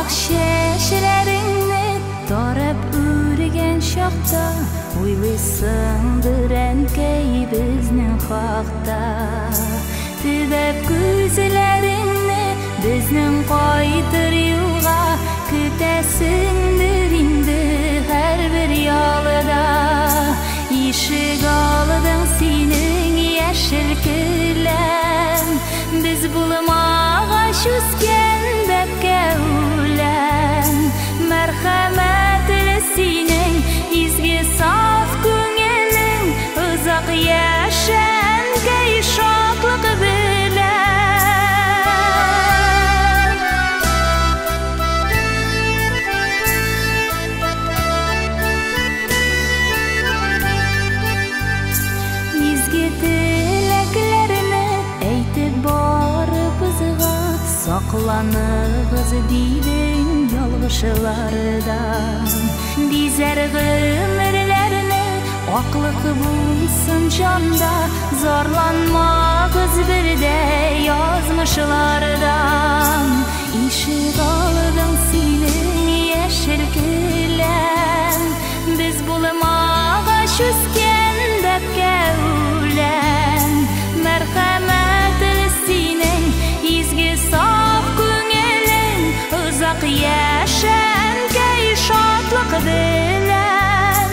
şeşelerini torab ürgen şaqta uylysыңdır әнкәй безнең хакта төбәп күзләringне безнең кайтыр юлга көтәсеңдер инде һәрбер ялыда ишек алдың синең яшел келәм без булмагач үскән бәккә үлән мәрхәмәтле синең изге саф күңелең озак яшәнгәй шатлык белән изге теләкләрне әйтеп барыбызга сакланыгыз дидең ялгышлардан бизәр гомерләрне аклык булсын җанда зарланмагыз бердә язмышлардан ишек алдың синең яшел келәм без булмагач үскән бәккә үлән мәрхәмәтле синең изге саф күңелең озак яшәнгәй шатлык белән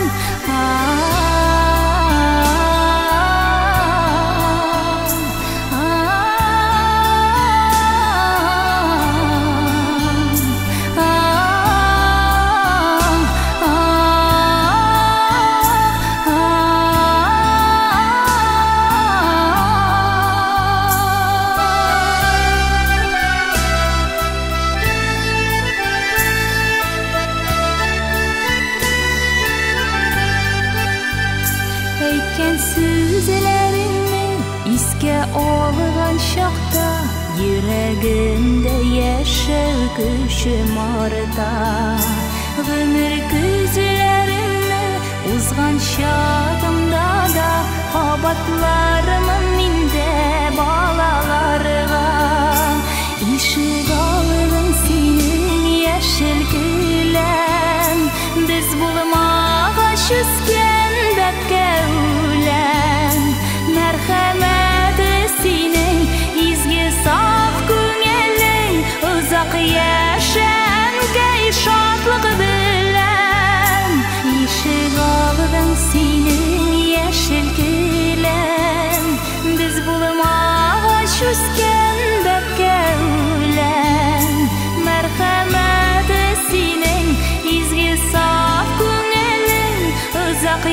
Olgan şaqta yüreğimde yaşar küçüm arda Ömür gözlerimle uzgan şadımda da Habatlarımın minde balalarga İşik aldın senin yaşıl gülem Biz bulmagaç üsken bәккә үләn Mərhəmət синең изге саф күңелең озак яшәнгәй шатлык белән ишек алдың синең яшел келәм без булмагач үскән бәккә үлән мәрхәмәт синең изге саф күңелең озак